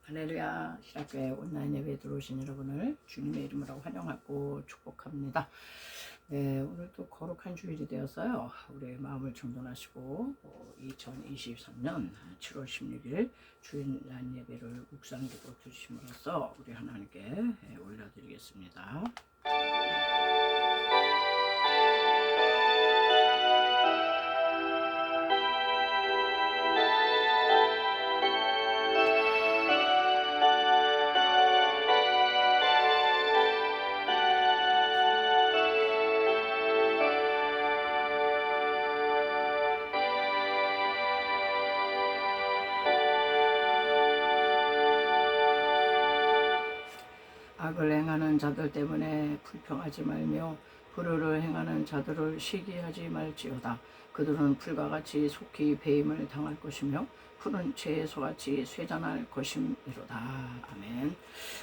할렐루야. 신학교에 온라인 예배에 들어오신 여러분을 주님의 이름으로 환영하고 축복합니다. 네, 오늘도 거룩한 주일이 되어서요. 우리의 마음을 정돈하시고 2023년 7월 16일 주일날 예배를 묵상기도 드리심으로써 우리 하나님께 올려드리겠습니다. 악을 행하는 자들 때문에 불평하지 말며 불의를 행하는 자들을 시기하지 말지어다. 그들은 풀과 같이 속히 배임을 당할 것이며 푸른 채소같이 쇠잔할 것임이로다. 아멘.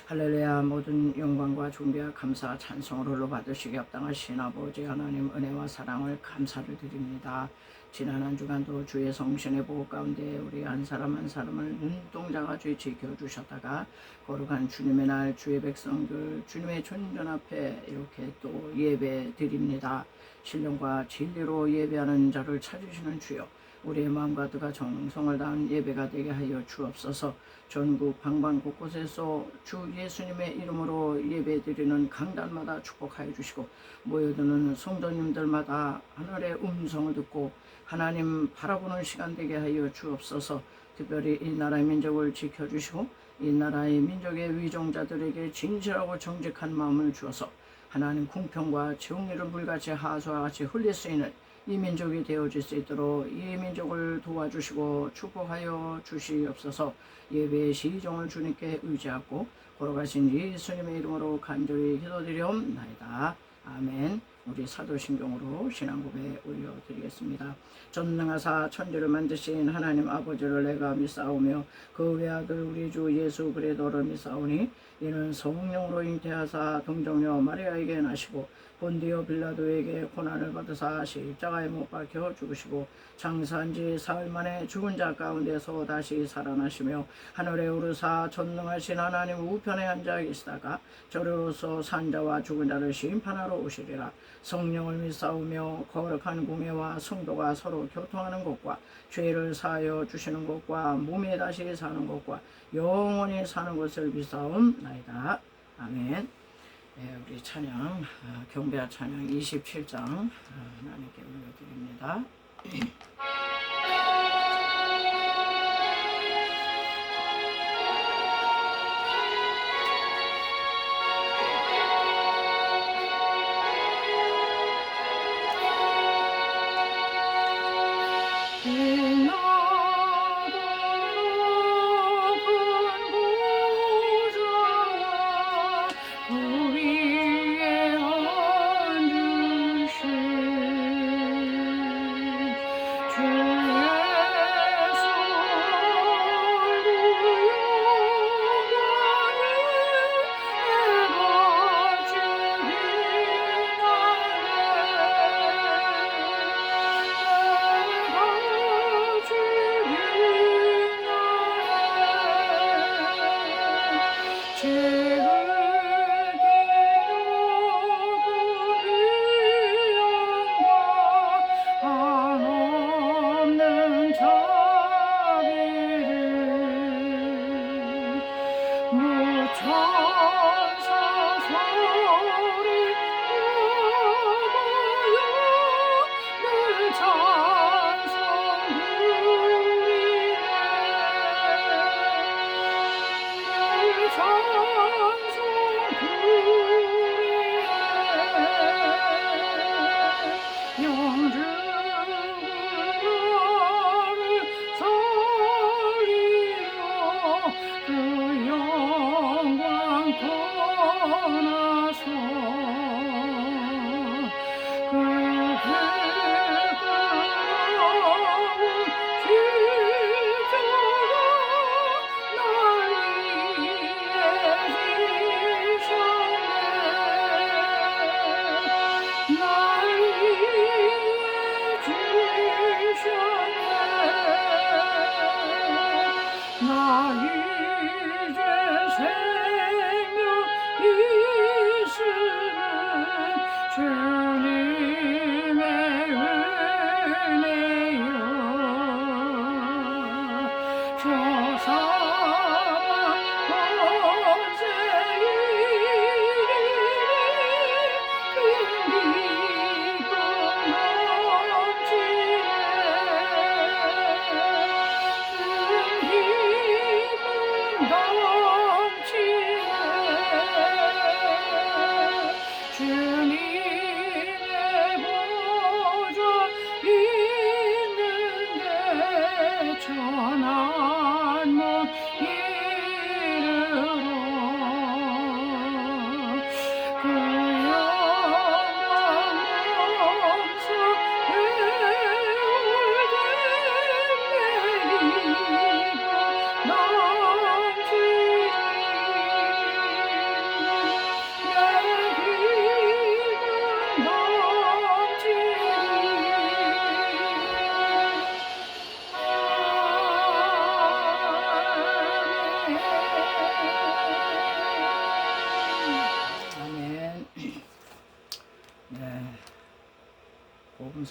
할렐루야. 모든 영광과 존귀와 감사 찬송을 받으시기 합당하신 아버지 하나님 은혜와 사랑을 감사를 드립니다. 지난 한 주간도 주의 성신의 보호 가운데 우리 한 사람 한 사람을 눈동자같이 지켜주셨다가 거룩한 주님의 날 주의 백성들 주님의 존전 앞에 이렇게 또 예배 드립니다. 신령과 진리로 예배하는 자를 찾으시는 주여, 우리의 마음과 뜻과 정성을 다한 예배가 되게 하여 주옵소서. 전국 방방 곳곳에서 주 예수님의 이름으로 예배드리는 강단마다 축복하여 주시고 모여드는 성도님들마다 하늘의 음성을 듣고 하나님 바라보는 시간 되게 하여 주옵소서. 특별히 이 나라의 민족을 지켜주시고 이 나라의 민족의 위종자들에게 진실하고 정직한 마음을 주어서 하나님 공평과 정의를 물같이 하수와 같이 흘릴 수 있는 이 민족이 되어질 수 있도록 이 민족을 도와주시고 축복하여 주시옵소서. 예배의 시종을 주님께 의지하고 걸어가신 예수님의 이름으로 간절히 기도드리옵나이다. 아멘. 우리 사도신경으로 신앙고백 올려드리겠습니다. 전능하사 천지를 만드신 하나님 아버지를 내가 믿사오며 그 외아들 우리 주 예수 그리스도를 믿사오니 이는 성령으로 잉태하사 동정녀 마리아에게 나시고 본디오 빌라도에게 고난을 받으사 십자가에 못 박혀 죽으시고 장사한 지 사흘 만에 죽은 자 가운데서 다시 살아나시며 하늘에 오르사 전능하신 하나님 우편에 앉아 계시다가 저리로서 산자와 죽은 자를 심판하러 오시리라. 성령을 믿사오며 거룩한 공예와 성도가 서로 교통하는 것과 죄를 사하여 주시는 것과 몸에 다시 사는 것과 영원히 사는 것을 믿사옵나이다. 아멘. 네, 우리 찬양 경배와 찬양 27장 하나님께 올려드립니다.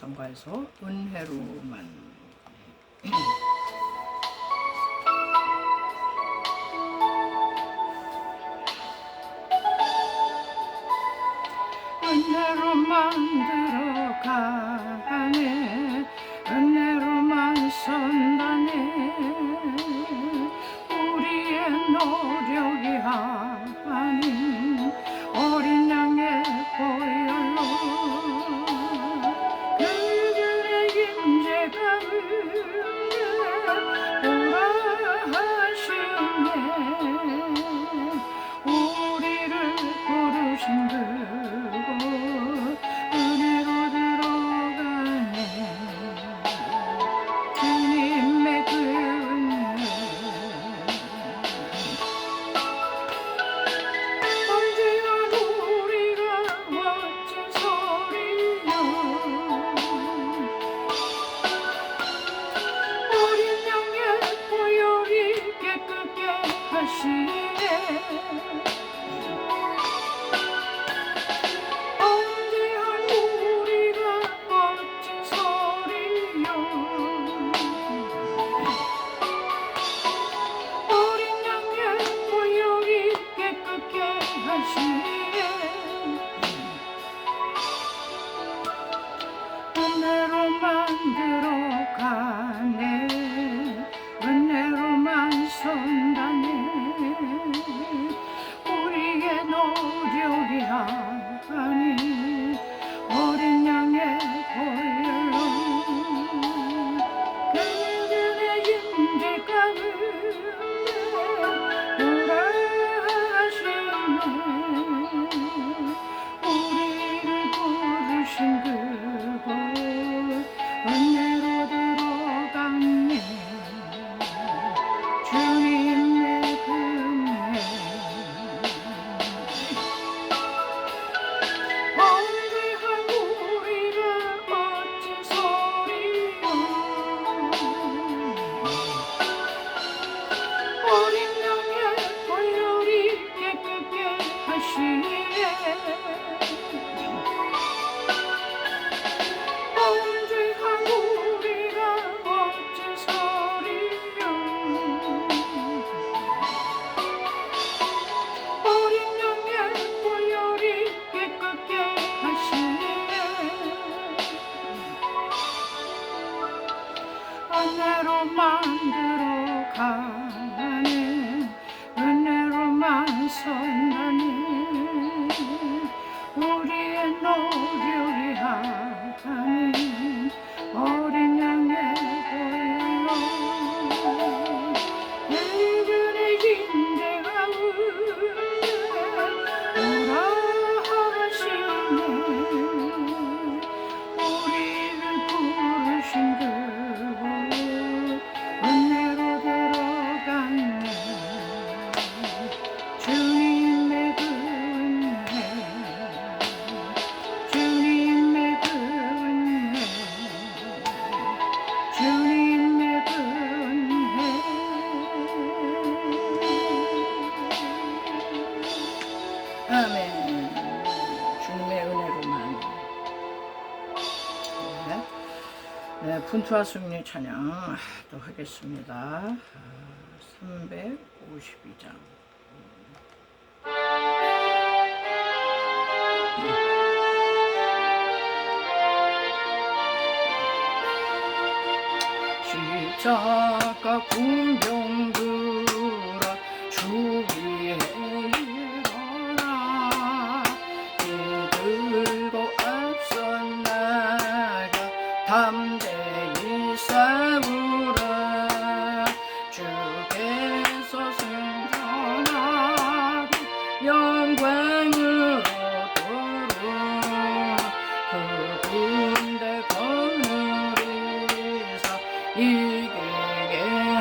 찬송가에서 은혜로만. 은혜로만 들어가네 은혜로만 선다네 우리의 노력이 아닌 어린 양의 보혈로 그들의 임재가 오라 하시네 우리를 부르신 그곳 은혜로 들어가네 주님의 그 은혜 언제나 우리가 멋진 소리요 어린 양의 보혈이 깨끗게 하시네 은혜로만 들어가네 은혜로만 선다네 우리의 노력이 아닌 어린 양의 보혈로 그들의 임재가 오라 하시네 우리를 부르신 그곳 은혜로 들어갔네 주님의 은혜 언제한 우리가 멋진 소리요 어린 양의 보혈이 깨끗게 하시네 언제한 우리가 멋진 소리요 어린 양의 보혈이 깨끗게 하시네 은혜로만 들어가네 은혜로만 선다네 우리의 노력이 아닌 어린 양의 보혈로 그들의 임재가 오라 하시네 우리를 부르신 그곳 은혜로 들어갔네 주님의 그 은혜 주님의 그 은혜 주님의 그 은혜 아멘 주님의 은혜로만 네, 분투와 승리 찬양 또 하겠습니다 352장 십자가 군병들아 주위에 일어나 이들고 앞서 나가 담대히 싸우라 주께서 승천하고 영광으로 도로 그 군대 거느리사 이기게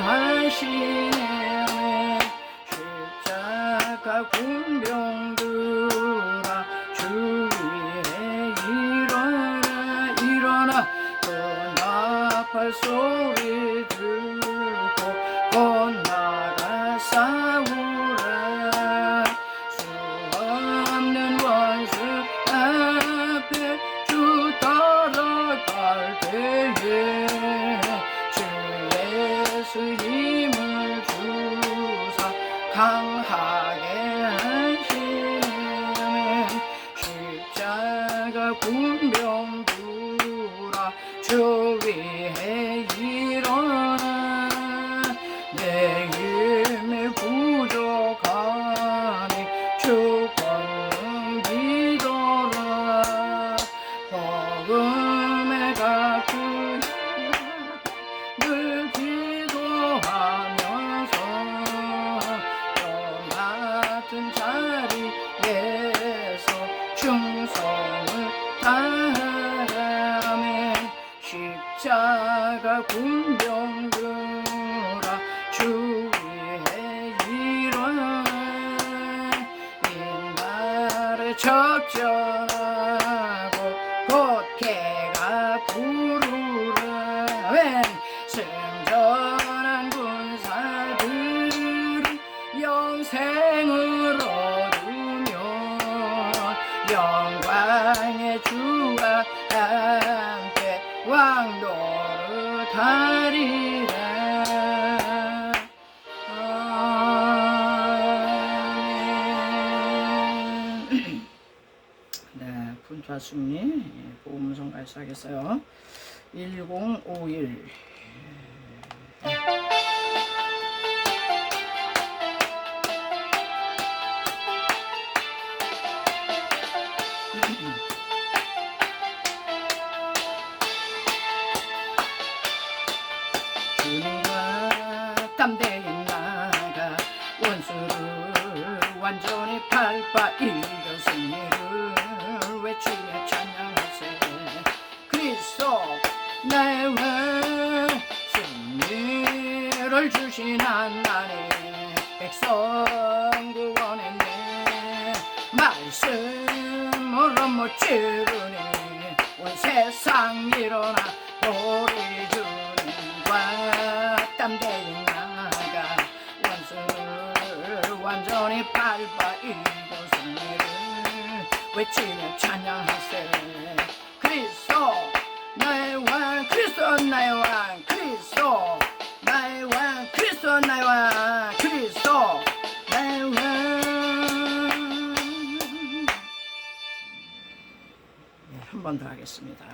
하시네 십자가 군병들아 주위에 일어나 그 나팔 소리 듣고 건나가 싸우라 수 없는 원수 앞에 주 따라가 강하게 하시는 십자가 군병들아 주 위에 일어나 내 힘이 부족하니 주 권능 믿어라 복음의 같은 늘 기도하면서 또 같은 자리에서 충성을 다하면 십자가 군병들아 주 위에 일어나 이날에 적절하고 곧 개가 부르라 웬 승전한 군사들이 영생을 얻으며 영광의 주와 함께 왕노를 하리라. 아멘. 네, 분투하숙리 보험성 발사하겠어요. 1051 주님과 땀대에 나가 원수를 완전히 밟아 이겨 승리를 외치며 찬양하세. 그리스도 나의 왕 승리를 주신 하나님 백성 구원했네. 말씀으로 못 지르니 온 세상 일어나 우리 주님과 땀대에 나가 원수를 완전히 밟아 이겨 승리를 외치며 찬양하세. 그리스도 나의 왕 그리스도 나의 왕 그리스도 나의 왕 그리스도 나의 왕 그리스도 나의 왕. 한 번 더 하겠습니다.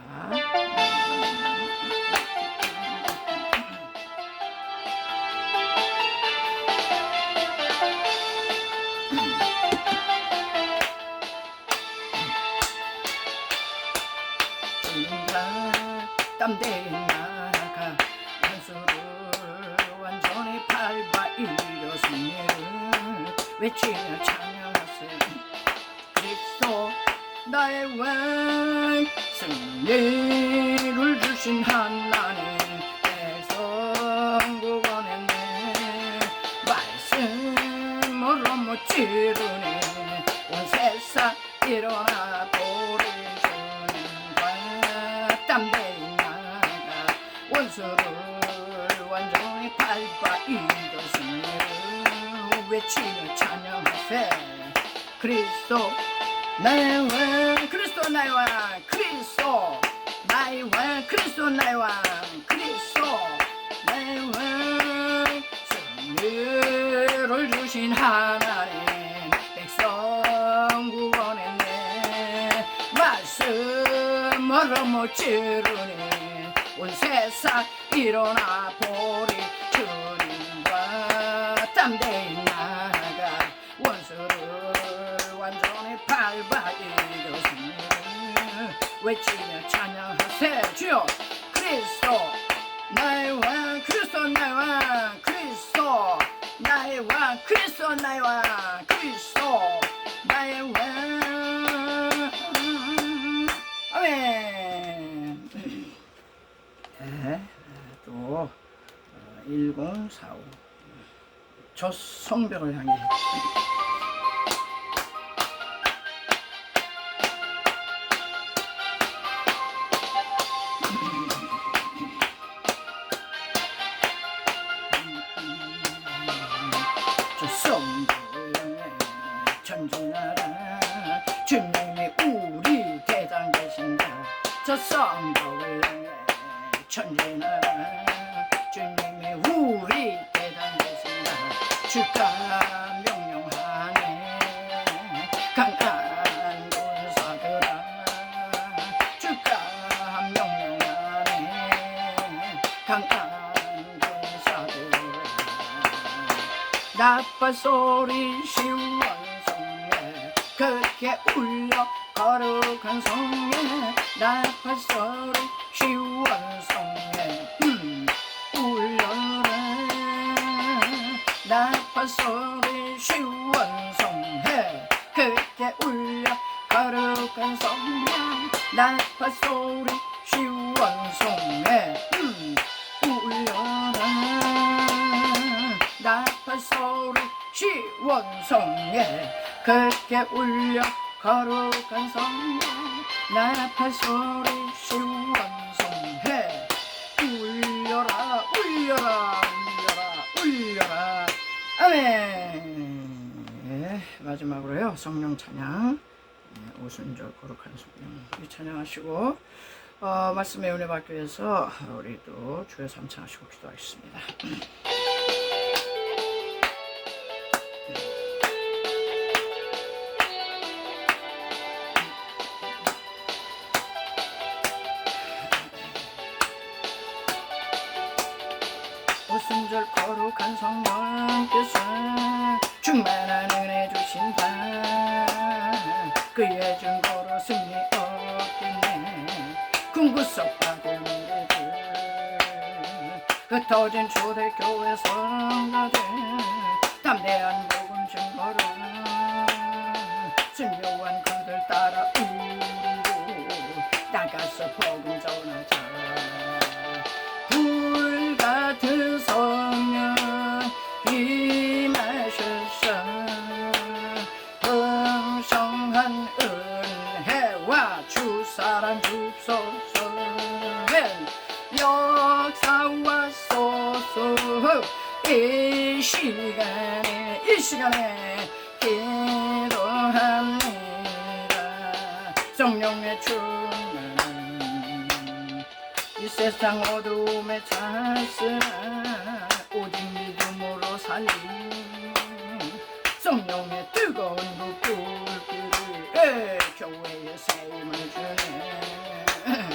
땀대에 나가 원수를 완전히 밟아 이겨 승리를 외치며 찬양하세. 그리스도 나의 왕 승리를 주신 하나님 백성 구원했네. 말씀으로 못 지르니 온 세상 일어나 보리 주님과 땀대에 나가 원수를 완전히 밟아 이겨 승리를 외치며 찬양하세. 그리스도 나의 왕 그리스도 나의 왕 그리스도 나의 왕 그리스도 나의 왕 그리스도 나의 왕 승리를 주신 하나님 백성 구원했네. 말씀으로 못 지르니 온 세상 일어나 보리 주님과 땀대에 나가 원수를 완전히 밟아 이겨 승리를 외치며 찬양하세. 주여 그리스도 나의 왕 그리스도 나의 왕 그리스도 나의 왕 그리스도 나의 왕 그리스도 나의 왕. 아멘. 네, 또 1045 저 성벽을 향해 저 성벽을 향해 전진하라. 주님이 우리 대장 되신다. 저 성벽을 향해 전진하라. 주님이 우리 대장 되신다. 주가 나팔 소리 시원성에 그렇게 울려 거룩한 성에 나팔 소리 시원성에 울려라 나팔 소리 시원성에 그렇게 울려 거룩한 성에 나팔 소리 시원성에 울려라 나팔 소리 시원성에 그렇게 울려 거룩한 성에 나팔 소리 시원성에 울려라 울려라 울려라 울려라 아멘. 마지막으로요 성령 찬양 오순절 거룩한 성령 이 찬양하시고 말씀의 은혜 받기 위해서 우리도 주여 삼창하시고 기도하겠습니다. 오순절 거룩한 성령께서 충만한 은혜 주신다 그의 증거로 승리 얻겠네 궁구석 받은 우리들 흩어진 초대교회 성가들 담대한 복음 증거로 순교한 그들 따라 우리도 나가서 복음 전하자 불같은 성령 임하셔서 풍성한 은혜와 주사랑 주소서 역사하소서 이 시간에 기도합니다 성령의 충만 이 세상 어두움에 찼으나 오직 믿음으로 살린 성령의 뜨거운 불길을 교회에 세임을 주네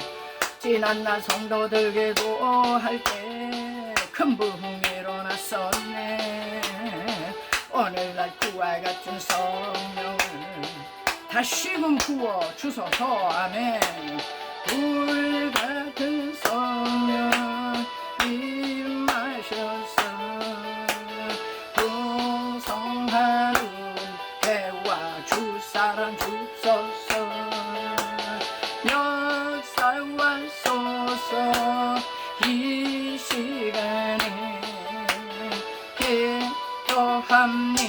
지난날 성도들 기도할 때 큰 부흥이 일어났었네 오늘날 그와 같은 성령을 다시금 부어 주소서 아멘 불같은 성령 임하셔서 풍성한 은혜와 주사랑 주소서 역사하소서 이 시간에 기도합니다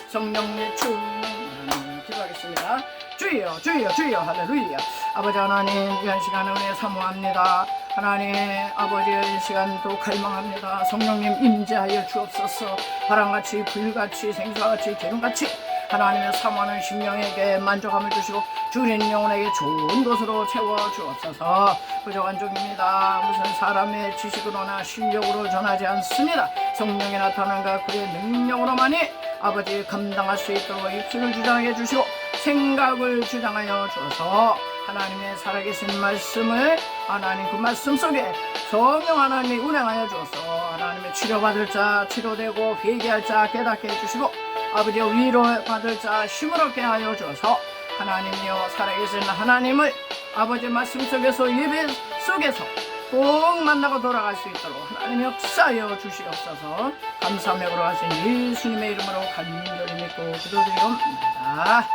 성령의 충만을 기도하겠습니다. 주여 주여 주여 할렐루야 아버지 하나님 귀한 시간을 은혜 사모합니다. 하나님 아버지의 이 시간도 갈망합니다. 성령님 임재하여 주옵소서 바람같이 불같이 생수같이 기름같이 하나님의 사모하는 심령에게 만족함을 주시고 주린 영혼에게 좋은 것으로 채워 주옵소서. 부족한 종입니다. 무슨 사람의 지식으로나 실력으로 전하지 않습니다. 성령이 나타난가 그의 능력으로만이 아버지 감당할 수 있도록 입술을 주장하게 주시고 생각을 주장하여 주어서 하나님의 살아계신 말씀을 하나님 그 말씀 속에 성령 하나님이 운행하여 주어서 하나님의 치료받을 자 치료되고 회개할 자 깨닫게 해주시고 아버지의 위로받을 자 힘을 얻게 하여 주어서 하나님이여 살아계신 하나님을 아버지 말씀 속에서 예배 속에서 꼭 만나고 돌아갈 수 있도록 하나님의 역사하여 주시옵소서. 감사하며 걸어가신 예수님의 이름으로 간절히 믿고 기도드리옵나이다.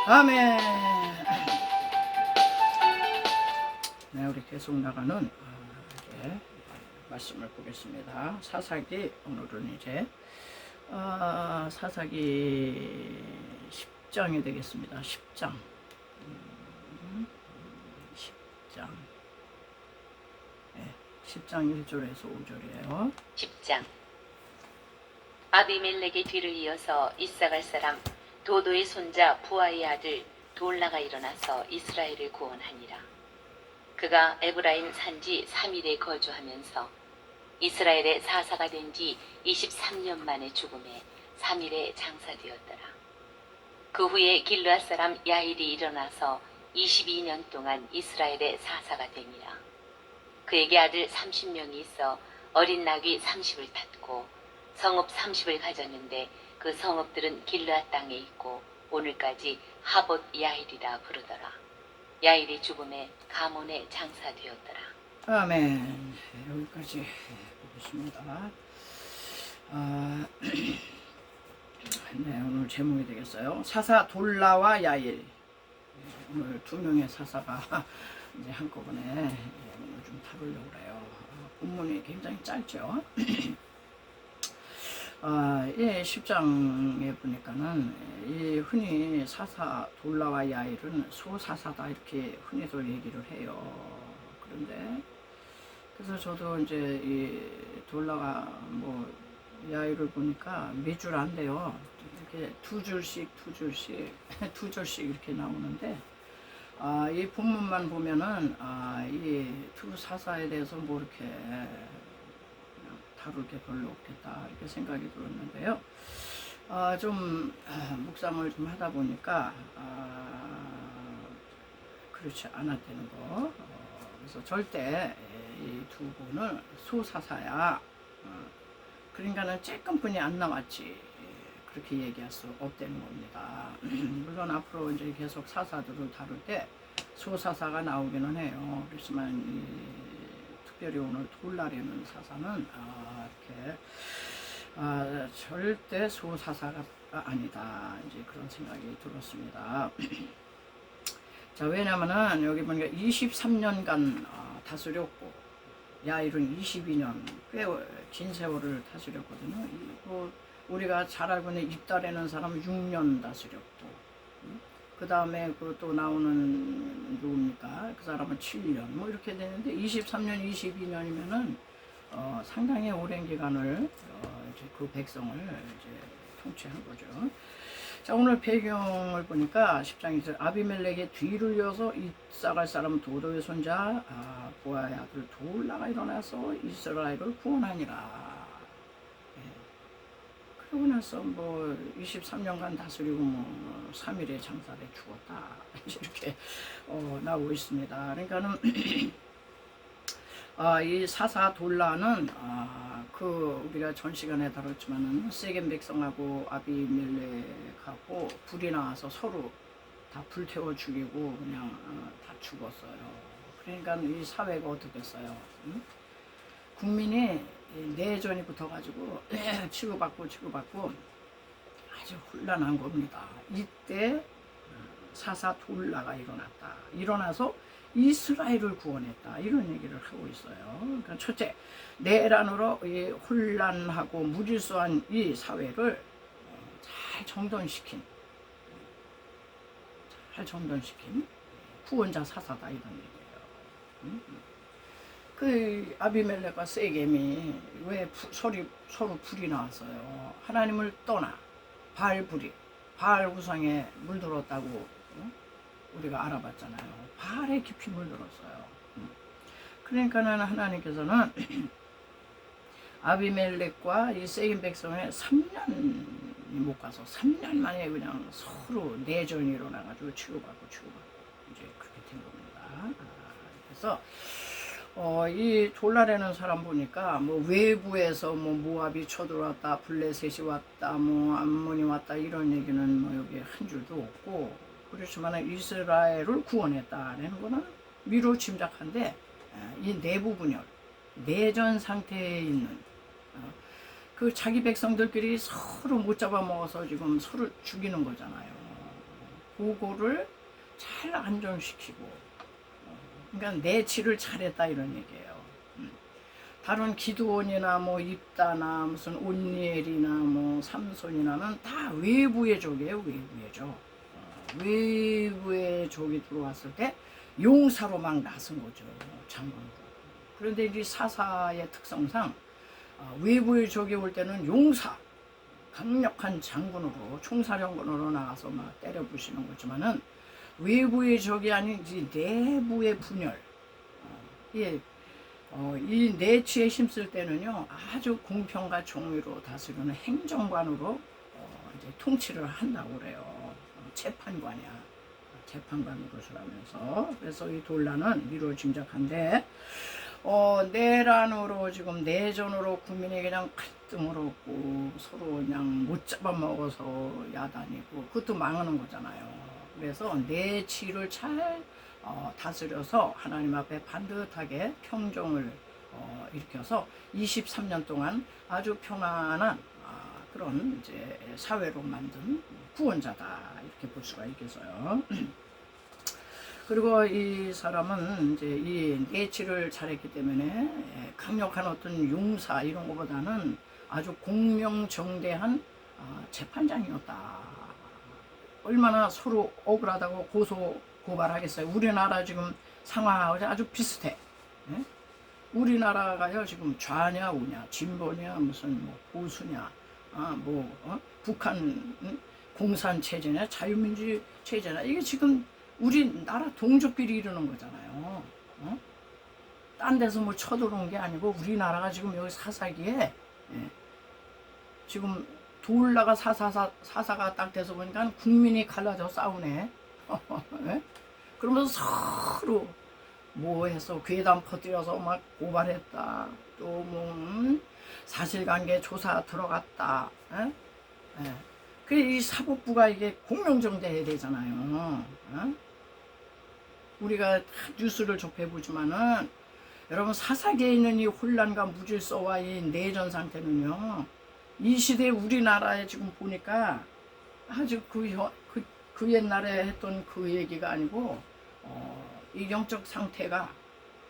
아멘. 네, 우리 계속 나가는 이제 말씀을 보겠습니다. 사사기 오늘은 이제 사사기 10장이 되겠습니다. 10장 10장 네, 10장 1절에서 5절이에요. 10장 아비멜렉의 뒤를 이어서 이사갈 사람 도도의 손자 부하의 아들 돌라가 일어나서 이스라엘을 구원하니라. 그가 에브라임 산지 3일에 거주하면서 이스라엘의 사사가 된 지 23년 만에 죽음에 3일에 장사되었더라. 그 후에 길르앗 사람 야일이 일어나서 22년 동안 이스라엘의 사사가 되니라. 그에게 아들 30명이 있어 어린 나귀 30을 탔고 성읍 30을 가졌는데 그 성읍들은 길르앗 땅에 있고 오늘까지 하봇 야일이라 부르더라. 야일이 죽음에 가몬에 장사되었더라. 아멘. 여기까지 보겠습니다. 네, 오늘 제목이 되겠어요. 사사 돌라와 야일. 오늘 두 명의 사사가 이제 한꺼번에 오늘 좀 다루려고 그래요. 본문이 굉장히 짧죠. 예, 10장에 보니까는 이 흔히 사사 돌라와 야일은 소사사다 이렇게 흔히들 얘기를 해요. 그런데 그래서 저도 이제 이 돌라가 뭐 야일을 보니까 몇 줄 안 돼요. 이렇게 두 줄씩 두 절씩 이렇게 나오는데 이 본문만 보면은 이 두 사사에 대해서 뭐 이렇게 다룰 게 별로 없겠다 이렇게 생각이 들었는데요. 좀 묵상을 좀 하다 보니까 그렇지 않았다는 거. 그래서 절대 이 두 분을 소사사야. 그러니까는 쬐끔뿐이 안 나왔지. 그렇게 얘기할 수 없다는 겁니다. 물론 앞으로 이제 계속 사사들을 다룰 때 소사사가 나오기는 해요. 그렇지만 특별히 오늘 돌라라는 사사는 이렇게 절대 소사사가 아니다. 이제 그런 생각이 들었습니다. 자, 왜냐면은 여기 보니까 23년간 다스렸고 야일은 22년 꽤 긴 세월을 다스렸거든요. 우리가 잘 알고 있는 입다라는 사람은 6년 다스렸고, 그 다음에 그 또 나오는 누굽니까? 그 사람은 7년 뭐 이렇게 되는데 23년, 22년이면은 상당히 오랜 기간을 이제 그 백성을 이제 통치한 거죠. 자, 오늘 배경을 보니까 10장 2절 아비멜렉의 뒤를 이어서 이삭할 사람 도도의 손자 보아의 아들 돌라가 일어나서 이스라엘을 구원하니라. 그러고 나서 뭐 23년간 다스리고 뭐 3일에 장사돼 죽었다 이렇게 나오고 있습니다. 그러니까는 이 사사 돌라는 그 우리가 전 시간에 다뤘지만은 세겜 백성하고 아비멜렉하고 불이 나와서 서로 다 불태워 죽이고 그냥 다 죽었어요. 그러니까 이 사회가 어떻겠어요? 국민이 내전이 붙어가지고 치고받고 아주 혼란한 겁니다. 이때 사사 돌라가 일어나서 이스라엘을 구원했다 이런 얘기를 하고 있어요. 그러니까 첫째, 내란으로 이 혼란하고 무질서한 이 사회를 잘 정돈시킨 구원자 사사다 이런 얘기예요. 그 아비멜렉과 세겜이 왜 서로 불이 나왔어요? 하나님을 떠나 바알 우상에 물들었다고 우리가 알아봤잖아요. 바알에 깊이 물들었어요. 그러니까는 하나님께서는 아비멜렉과 이 세겜 백성에 3년이 못 가서 3년 만에 그냥 서로 내전이 일어나가지고 치고받고 이제 그렇게 된 겁니다. 그래서 이 돌라라는 사람 보니까 뭐 외부에서 뭐 모압이 쳐들어왔다, 블레셋이 왔다, 뭐 암몬이 왔다 이런 얘기는 뭐 여기 한 줄도 없고, 그렇지만 이스라엘을 구원했다라는 거는 미루 짐작한데 이 내부 분열, 내전 상태에 있는 그 자기 백성들끼리 서로 못 잡아먹어서 지금 서로 죽이는 거잖아요. 그거를 잘 안정시키고, 그러니까 내치를 잘했다 이런 얘기예요. 다른 기드온이나 뭐 입다나 무슨 온니엘이나 뭐 삼손이나는 다 외부의 적이에요. 외부의 적. 외부의 적이 들어왔을 때 용사로 막 나선 거죠. 장군으로. 그런데 이 사사의 특성상 외부의 적이 올 때는 용사, 강력한 장군으로 총사령관으로 나가서 막 때려 부시는 거지만은 외부의 적이 아닌 이 내부의 분열, 이 내치에 힘쓸 때는요 아주 공평과 정의로 다스리는 행정관으로 이제 통치를 한다고 그래요. 재판관이야. 재판관 노릇을 하면서. 그래서 이 돌라는 미로 짐작한데 내란으로 지금 내전으로 국민이 그냥 뜬그럽고 서로 그냥 못 잡아먹어서 야단이고 그것도 망하는 거잖아요. 그래서 내치를 잘 다스려서 하나님 앞에 반듯하게 평정을 일으켜서 23년 동안 아주 평안한 그런 이제 사회로 만든 구원자다 이렇게 볼 수가 있겠어요. 그리고 이 사람은 이제 이 내치를 잘했기 때문에 강력한 어떤 용사 이런 것보다는 아주 공명정대한 재판장이었다. 얼마나 서로 억울하다고 고소 고발하겠어요. 우리나라 지금 상황하고 아주 비슷해. 예? 우리나라가요 지금 좌냐 우냐 진보냐 무슨 뭐 보수냐 북한 공산 체제냐 자유민주 체제냐 이게 지금 우리나라 동족끼리 이러는 거잖아요. 딴 데서 뭐 쳐들어온 게 아니고 우리나라가 지금 여기 사사기에 지금 돌나가 사사가 딱 돼서 보니까 국민이 갈라져 싸우네. 예? 그러면서 서로 뭐 해서 괴담 퍼뜨려서 막 고발했다. 또 뭐 사실관계 조사 들어갔다. 예? 예. 이 사법부가 이게 공명정대해야 되잖아요. 우리가 뉴스를 접해보지만은 여러분 사사기에 있는 이 혼란과 무질서와 이 내전 상태는요. 이 시대 우리나라에 지금 보니까 아주 그 옛날에 했던 그 얘기가 아니고 이 영적 상태가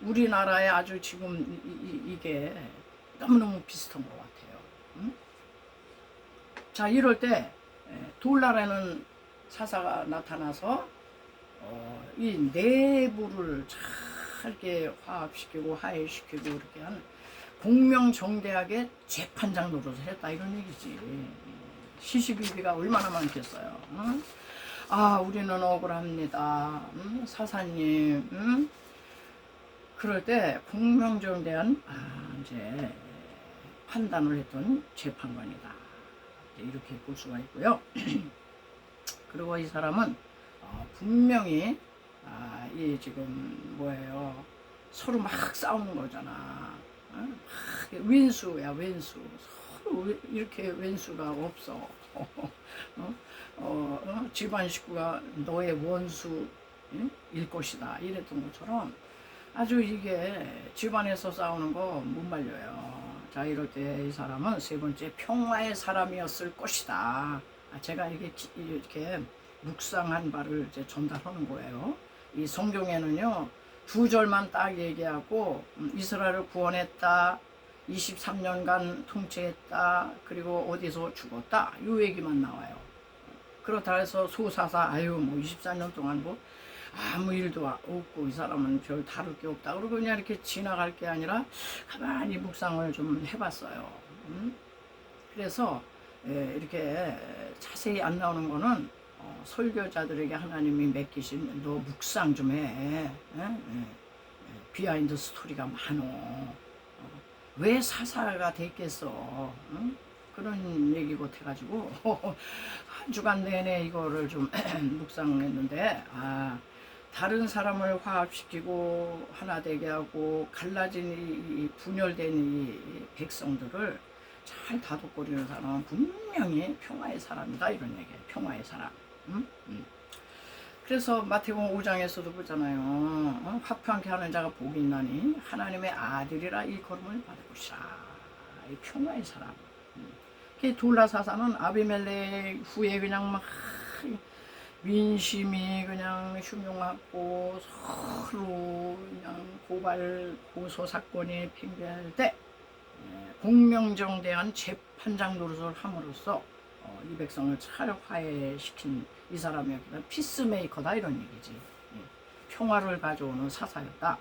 우리나라에 아주 지금 이게 너무너무 비슷한 것 같아요. 자 이럴 때 돌나라는 사사가 나타나서 이 내부를 잘 이렇게 화합시키고 화해시키고 이렇게 한 공명정대하게 재판장 노릇을 했다 이런 얘기지. 시시비비가 얼마나 많겠어요. 우리는 억울합니다. 사사님. 그럴 때 공명정대한 이제 판단을 했던 재판관이다. 이렇게 볼 수가 있고요. 그리고 이 사람은 분명히 이 지금 뭐예요? 서로 막 싸우는 거잖아. 막 왼수야 왼수. 서로 이렇게 왼수가 없어. 집안 식구가 너의 원수일 것이다 이랬던 것처럼 아주 이게 집안에서 싸우는 거 못 말려요. 자 이럴 때 이 사람은 세 번째 평화의 사람이었을 것이다. 제가 이렇게 묵상한 바를 이제 전달하는 거예요. 이 성경에는요 2절만 딱 얘기하고 이스라엘을 구원했다. 23년간 통치했다. 그리고 어디서 죽었다. 이 얘기만 나와요. 그렇다 해서 소사사 뭐 24년 동안 뭐 아무 일도 없고 이 사람은 별 다를 게 없다. 그러고 그냥 이렇게 지나갈 게 아니라 가만히 묵상을 좀 해봤어요. 그래서 이렇게 자세히 안 나오는 거는 설교자들에게 하나님이 맡기신 너 묵상 좀 해. 비하인드 스토리가 많어. 왜 사사가 됐겠어. 그런 얘기 못 해가지고 한 주간 내내 이거를 좀 묵상했는데 다른 사람을 화합시키고 하나 되게 하고 갈라진 이 분열된 이 백성들을 잘 다독거리는 사람은 분명히 평화의 사람이다 이런 얘기예요. 평화의 사람. 그래서 마태복음 5장에서도 보잖아요. 화평케 하는 자가 복이 있나니 하나님의 아들이라 일컬음을 받을 것이라. 이 평화의 사람. 돌라사사는 아비멜렉 후에 그냥 막 민심이 그냥 흉흉하고 서로 그냥 고소 사건이 팽배할 때 공명정대한 재판장 노릇을 함으로써 이 백성을 잘 화해시킨 이 사람이었기다. 피스메이커다 이런 얘기지. 평화를 가져오는 사사였다.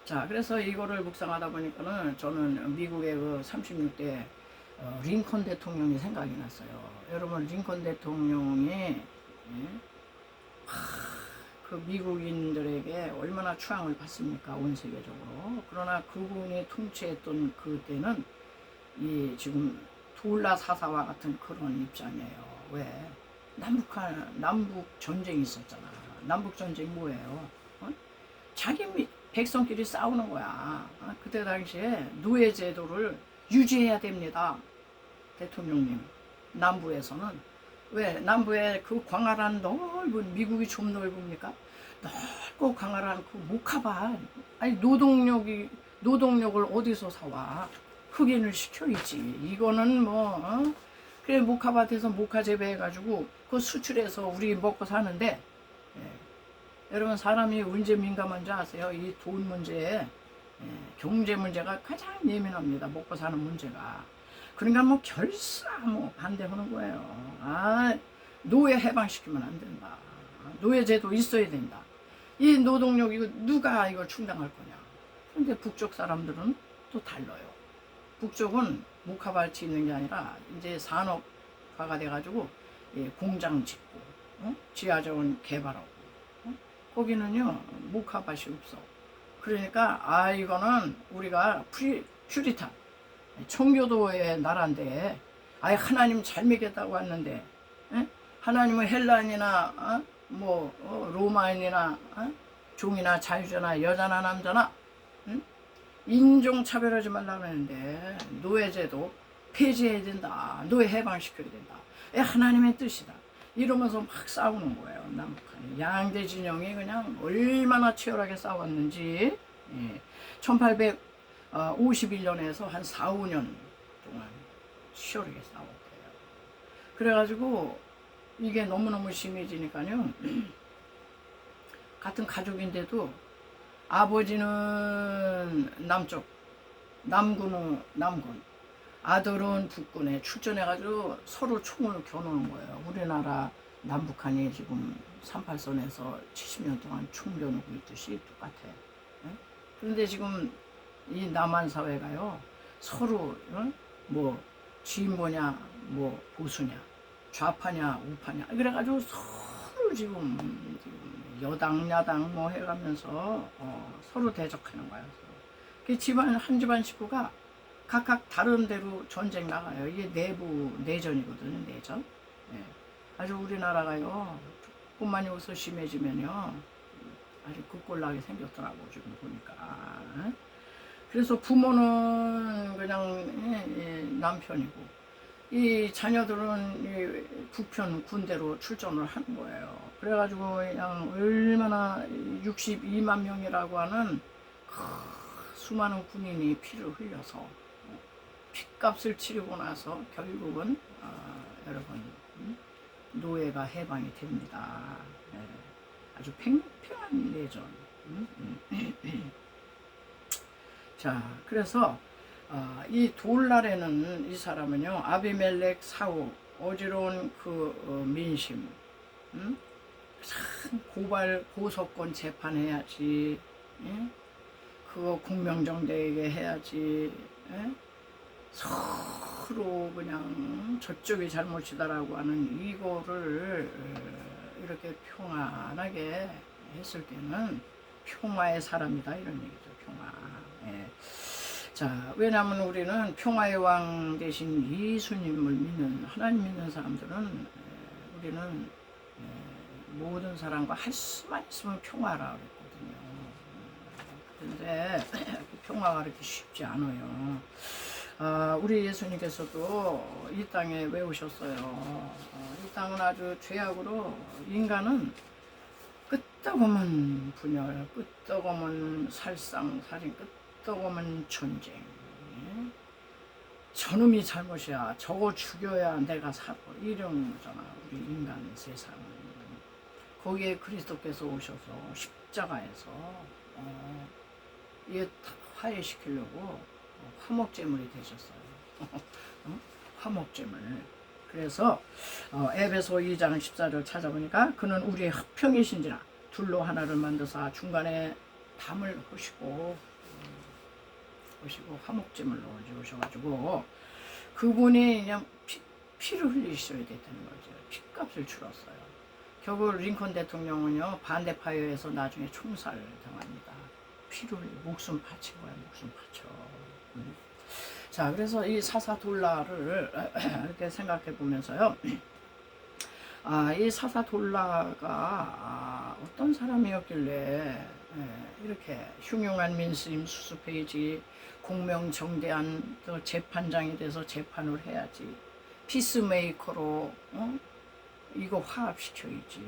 자, 그래서 이거를 묵상하다 보니까는 저는 미국의 그 36대 링컨 대통령이 생각이 났어요. 여러분 링컨 대통령이 그 미국인들에게 얼마나 추앙을 받습니까? 온 세계적으로. 그러나 그분이 통치했던 그때는 이 지금 돌라 사사와 같은 그런 입장이에요. 왜? 남북 전쟁이 있었잖아. 남북 전쟁 뭐예요? 자기 백성끼리 싸우는 거야. 그때 당시에 노예 제도를 유지해야 됩니다. 대통령님. 남부에서는. 왜? 남부에 그 광활한 넓은, 미국이 좀 넓습니까? 넓고 광활한 그 목화밭. 아니, 노동력을 어디서 사와? 흑인을 시켜야지. 이거는 뭐, 그래, 목화밭에서 목화 재배해가지고 그 수출해서 우리 먹고 사는데, 예. 여러분, 사람이 언제 민감한지 아세요? 이 돈 문제에, 경제 문제가 가장 예민합니다. 먹고 사는 문제가. 그러니까 뭐 결사 뭐 반대하는 거예요. 노예 해방시키면 안 된다. 노예제도 있어야 된다. 이 노동력 이거 누가 이걸 충당할 거냐. 그런데 북쪽 사람들은 또 달라요. 북쪽은 목화밭이 있는 게 아니라 이제 산업화가 돼가지고 공장 짓고 지하자원 개발하고 거기는요 목화밭이 없어. 그러니까 이거는 우리가 퓨리탄 청교도의 나라인데 하나님 잘 믿겠다고 왔는데 하나님은 헬라인이나 로마인이나 종이나 자유자나 여자나 남자나 인종차별하지 말라고 했는데 노예제도 폐지해야 된다. 노예 해방시켜야 된다. 하나님의 뜻이다. 이러면서 막 싸우는 거예요. 남북한이. 양대 진영이 그냥 얼마나 치열하게 싸웠는지 1851년에서 한 4, 5년 동안 치열하게 싸웠대요. 그래가지고 이게 너무너무 심해지니까요. 같은 가족인데도 아버지는 남쪽, 남군, 아들은 북군에 출전해가지고 서로 총을 겨누는 거예요. 우리나라 남북한이 지금 38선에서 70년 동안 총 겨누고 있듯이 똑같아. 그런데 지금 이 남한 사회가요, 서로 뭐 진보냐, 뭐 보수냐, 좌파냐, 우파냐, 그래가지고 서로 지금 여당, 야당 뭐 해가면서 서로 대적하는 거야. 그 집안 한 집안 식구가 각각 다른 데로 전쟁 나가요. 이게 내부 내전이거든요. 내전. 아주 우리나라가요 조금만 여기서 심해지면요 아주 극골나게 생겼더라고 지금 보니까. 그래서 부모는 그냥 남편이고 이 자녀들은 이 북편 군대로 출전을 하는 거예요. 그래가지고 그냥 얼마나 62만 명이라고 하는 수많은 군인이 피를 흘려서 핏값을 치르고 나서 결국은 여러분 노예가 해방이 됩니다. 아주 팽팽한 내전. 자, 그래서 이 돌날에는 이 사람은요 아비멜렉 사후 어지러운 그 민심, 참 고소권 재판해야지, 그거 공명정대에게 해야지, 서로 그냥 저쪽이 잘못이다라고 하는 이거를 이렇게 평안하게 했을 때는 평화의 사람이다 이런 얘기죠. 평화. 자, 왜냐하면 우리는 평화의 왕 대신 예수님을 믿는, 하나님 믿는 사람들은 우리는 모든 사람과 할 수만 있으면 평화라고 그랬거든요. 그런데 평화가 그렇게 쉽지 않아요. 우리 예수님께서도 이 땅에 왜 오셨어요? 이 땅은 아주 죄악으로 인간은 끄떡없는 분열, 끄떡없는 살상, 살인, 끄떡없는 전쟁. 저놈이 잘못이야. 저거 죽여야 내가 살아. 이런 거잖아. 우리 인간 세상은. 거기에 그리스도께서 오셔서 십자가에서 이게 화해시키려고 화목제물이 되셨어요. 화목제물. 그래서 에베소 2장 14절 찾아보니까 그는 우리의 화평이신지라 둘로 하나를 만드사 중간에 담을 하시고 화목제물로 오셔가지고 그분이 그냥 피를 흘리셔야 됐다는 거죠. 피값을 치렀어요. 결국 링컨 대통령은요 반대파에서 나중에 총살 당합니다. 피를 목숨 바친 거야. 목숨 바쳐. 자, 그래서 이 사사돌라를 이렇게 생각해 보면서요. 이 사사돌라가 어떤 사람이었길래 이렇게 흉흉한 민수임 수습해야지. 공명정대한 또 재판장이 돼서 재판을 해야지. 피스메이커로 이거 화합시켜야지.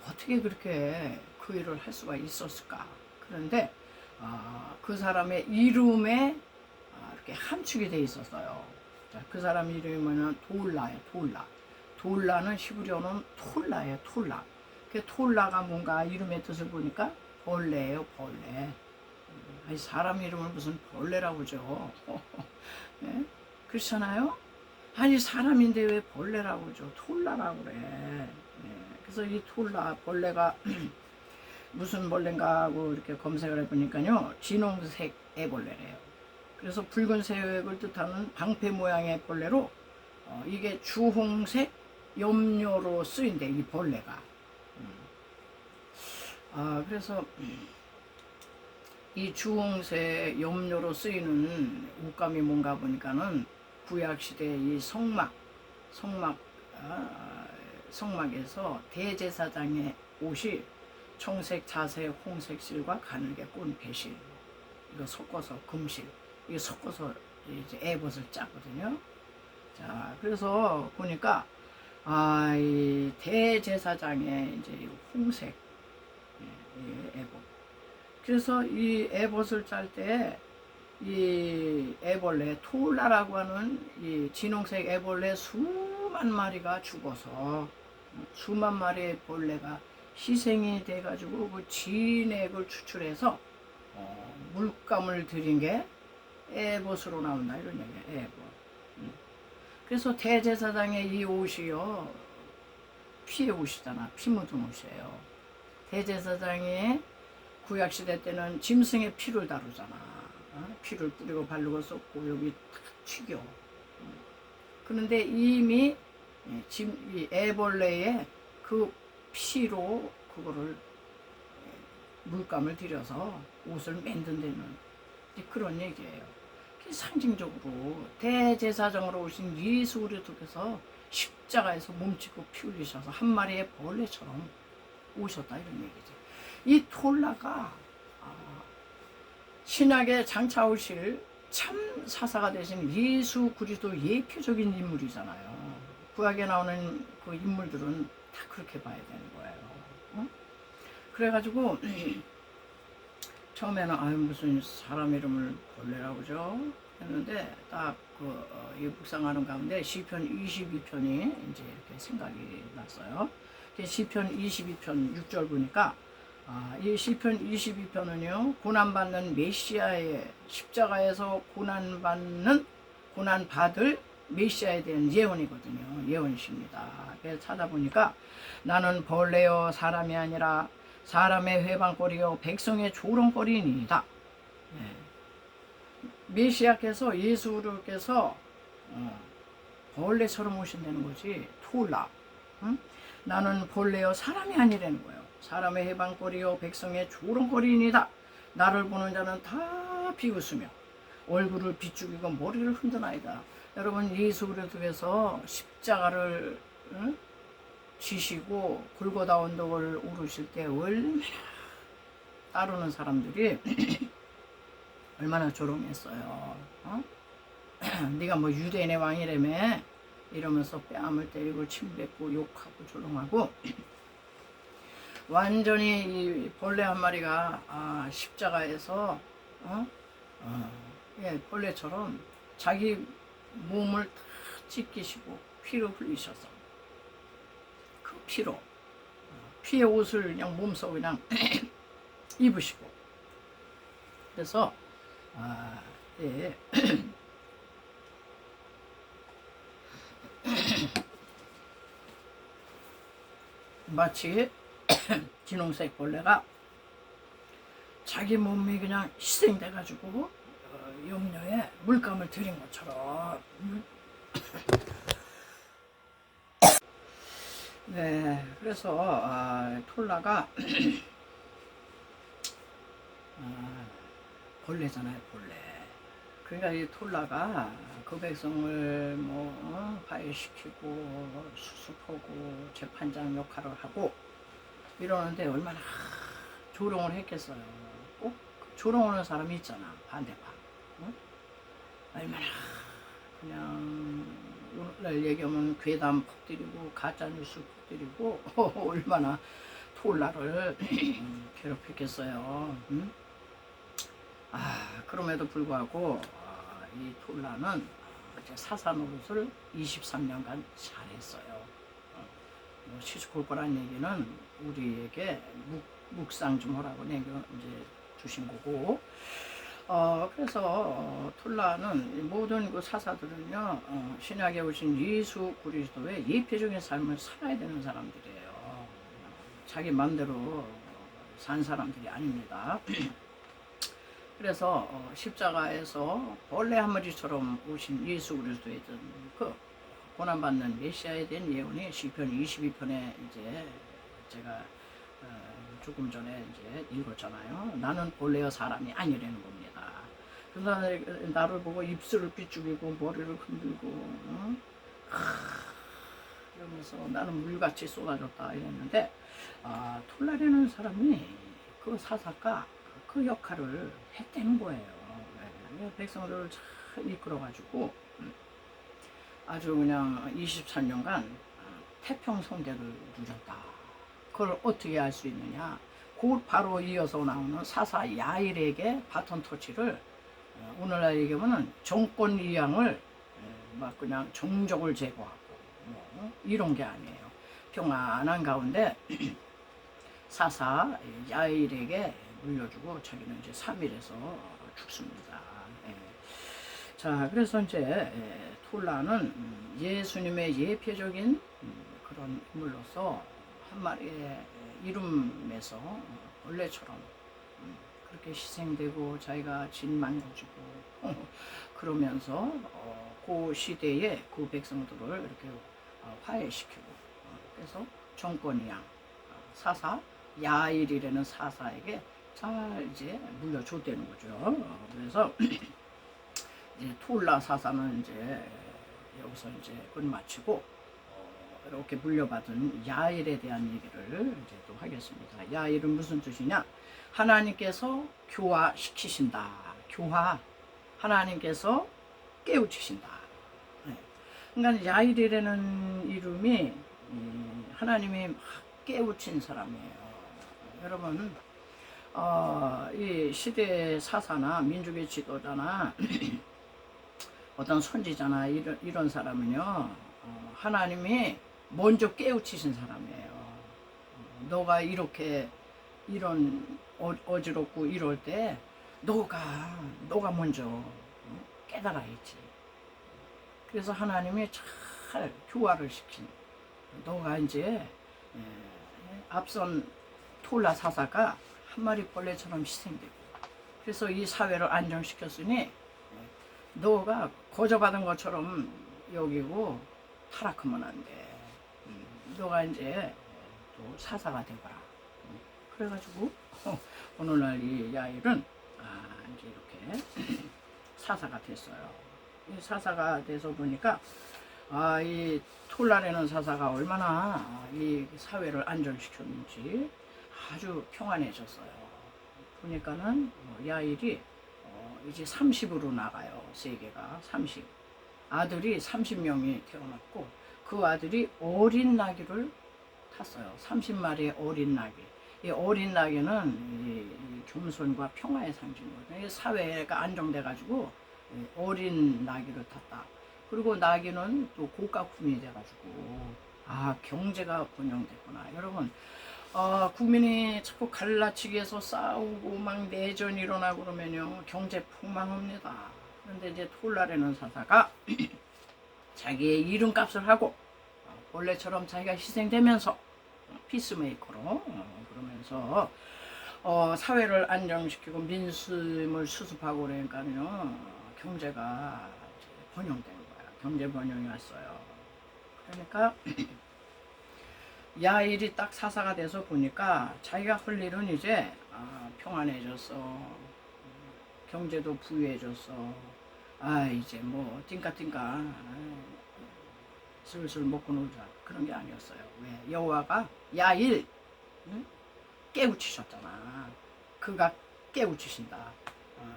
어떻게 그렇게 그 일을 할 수가 있었을까. 그런데 그 사람의 이름에 이렇게 함축이 돼 있었어요. 자, 그 사람 이름은 돌라예요. 돌라는 히브리어는 톨라예요. 톨라. 그 톨라가 뭔가 이름의 뜻을 보니까 벌레예요. 벌레. 아니, 사람 이름을 무슨 벌레라고 그러죠. 네? 그렇잖아요. 아니, 사람인데 왜 벌레라고 그러죠. 톨라라고 그래. 네. 그래서 이 톨라 벌레가 무슨 벌레인가 하고 이렇게 검색을 해보니까요, 진홍색 애벌레래요. 그래서 붉은색을 뜻하는 방패 모양의 벌레로 이게 주홍색 염료로 쓰인대, 이 벌레가. 그래서 이 주홍색 염료로 쓰이는 옷감이 뭔가 보니까는 구약시대 이 성막에서 대제사장의 옷이 청색, 자색, 홍색 실과 가늘게 꼰 배실, 이거 섞어서 금실, 이거 섞어서 이제 애벗을 짜거든요. 자, 그래서 보니까 이 대제사장의 이제 홍색 애벗. 그래서 이 애벗을 짤 때 이 애벌레 톨라라고 하는 이 진홍색 애벌레 수만 마리가 죽어서 수만 마리의 벌레가 희생이 돼가지고 그 진액을 추출해서 물감을 들인 게 애벗으로 나온다, 이런 얘기예요. 애벗. 그래서 대제사장의 이 옷이요, 피의 옷이잖아. 피 묻은 옷이에요. 대제사장이 구약시대 때는 짐승의 피를 다루잖아. 피를 뿌리고 바르고 쏟고 여기 탁 튀겨. 그런데 이미 이 애벌레의 그 피로 그거를 물감을 들여서 옷을 만든다는 그런 얘기예요. 상징적으로 대제사장으로 오신 예수 그리스도께서 십자가에서 몸짓고 피 흘리셔서 한 마리의 벌레처럼 오셨다, 이런 얘기죠. 이 톨라가 신약에 장차 오실 참 사사가 되신 예수 그리스도 예표적인 인물이잖아요. 구약에 나오는 그 인물들은 다 그렇게 봐야 되는 거예요. 그래가지고 처음에는 무슨 사람 이름을 벌레라고 그러죠 했는데 딱 이 묵상하는 가운데 시편 22편이 이제 이렇게 생각이 났어요. 시편 22편 6절 보니까 이 시편 22편은요, 고난받는 메시아의 십자가에서 고난받을 메시아에 대한 예언이거든요. 예언입니다. 그래서 찾아보니까 나는 벌레요 사람이 아니라 사람의 회방거리요 백성의 조롱거리니이다. 메시아께서, 예수께서 벌레처럼 오신다는 거지. 톨라. 응? 나는 벌레요 사람이 아니라는 거예요. 사람의 해방거리요 백성의 조롱거리니이다. 나를 보는 자는 다 비웃으며 얼굴을 비죽이고 머리를 흔드나이다. 여러분, 예수 그리스도께서 십자가를 지시고 골고다 언덕을 오르실 때 얼마나 따르는 사람들이 얼마나 조롱했어요. 네가 뭐 유대인의 왕이라며 이러면서 뺨을 때리고 침뱉고 욕하고 조롱하고 완전히 이 벌레 한 마리가 십자가에서 벌레처럼 자기 몸을 다 찢기시고 피를 흘리셔서 그 피로 피의 옷을 그냥 몸속 그냥 입으시고, 그래서 마치 진홍색 벌레가 자기 몸이 그냥 희생돼가지고 염료에 물감을 들인 것처럼. 네, 그래서 톨라가 벌레잖아요, 벌레. 그러니까 이 톨라가 그 백성을 파해시키고 수습하고 재판장 역할을 하고 이러는데 얼마나 조롱을 했겠어요. 꼭 조롱하는 사람이 있잖아, 반대파. 응? 얼마나 그냥 오늘날 얘기하면 괴담 퍼뜨리고 가짜뉴스 퍼뜨리고 얼마나 톨라를 괴롭혔겠어요. 응? 그럼에도 불구하고 이 톨라는 이제 사사 노릇을 23년간 잘했어요. 뭐 시시콜콜한 얘기는 우리에게 묵상 좀 하라고 이제 주신 거고, 그래서 톨라는 모든 그 사사들은요, 신약에 오신 예수 그리스도의 예표적인 삶을 살아야 되는 사람들이에요. 자기 마음대로 산 사람들이 아닙니다. 그래서 십자가에서 벌레 한 마리처럼 오신 예수 그리스도에 대한 그 고난받는 메시아에 대한 예언이 시편 22편에 이제 제가 조금 전에 이제 읽었잖아요. 나는 벌레와 사람이 아니라는 겁니다. 그래서 나를 보고 입술을 삐죽이고 머리를 흔들고 이러면서 나는 물같이 쏟아졌다 이랬는데, 톨라라는 사람이 그 사사가 그 역할을 했다는 거예요. 백성들을 잘 이끌어가지고 아주 그냥 23년간 태평성대를 누렸다. 그걸 어떻게 알 수 있느냐? 곧 바로 이어서 나오는 사사 야일에게 바톤 터치를, 오늘날 얘기하면 정권 이양을 막 그냥 정적을 제거하고 이런 게 아니에요. 평안한 가운데 사사 야일에게 물려주고 자기는 이제 3일에서 죽습니다. 자, 그래서 이제 톨라는 예수님의 예표적인 그런 인물로서 한 마리의 이름에서 벌레처럼 그렇게 희생되고 자기가 진 망가지고 그러면서 그 시대에 그 백성들을 이렇게 화해시키고, 그래서 정권이양 사사 야일이라는 사사에게 잘 이제 물려줬다는 거죠. 그래서 이제 톨라 사사는 이제 여기서 이제 끝마치고 이렇게 물려받은 야일에 대한 얘기를 이제 또 하겠습니다. 야일은 무슨 뜻이냐? 하나님께서 교화시키신다. 교화. 하나님께서 깨우치신다. 그러니까 야일이라는 이름이 하나님이 막 깨우친 사람이에요. 여러분, 이 시대의 사사나 민족의 지도자나 어떤 선지자나 이런 사람은요, 하나님이 먼저 깨우치신 사람이에요. 너가 이렇게 이런 어지럽고 이럴 때 너가 먼저 깨달아야지. 그래서 하나님이 잘 교화를 시킨, 너가 이제 앞선 톨라 사사가 한 마리 벌레처럼 희생되고, 그래서 이 사회를 안정시켰으니 너가 거저받은 것처럼 여기고 타락하면 안 돼. 너가 이제 또 사사가 되거라. 그래가지고 오늘날 이 야일은 이제 이렇게 사사가 됐어요. 이 사사가 돼서 보니까 이 톨라라는 사사가 얼마나 이 사회를 안정시켰는지 아주 평안해졌어요. 보니까는 야일이 이제 30으로 나가요. 세계가 30. 아들이 30명이 태어났고 그 아들이 어린 나귀를 탔어요. 30마리의 어린 나귀. 이 어린 나귀는 이 겸손과 평화의 상징이거든요. 사회가 안정돼가지고 어린 나귀를 탔다. 그리고 나귀는 또 고가품이 돼가지고 경제가 번영됐구나. 여러분, 국민이 자꾸 갈라치기해서 싸우고 막 내전이 일어나고 그러면요 경제 폭망합니다. 그런데 이제 톨라라는 사사가 자기의 이름값을 하고 벌레처럼 자기가 희생되면서 피스메이커로 그러면서 사회를 안정시키고 민심을 수습하고 그러니까요 경제가 이제 번영된 거야. 경제 번영이 왔어요. 그러니까 야일이 딱 사사가 돼서 보니까 자기가 할 일은 이제 평안해졌어. 경제도 부유해졌어. 이제 뭐 띵까띵까 슬슬 먹고 놀자 그런 게 아니었어요. 왜? 여호와가 야일 깨우치셨잖아. 그가 깨우치신다.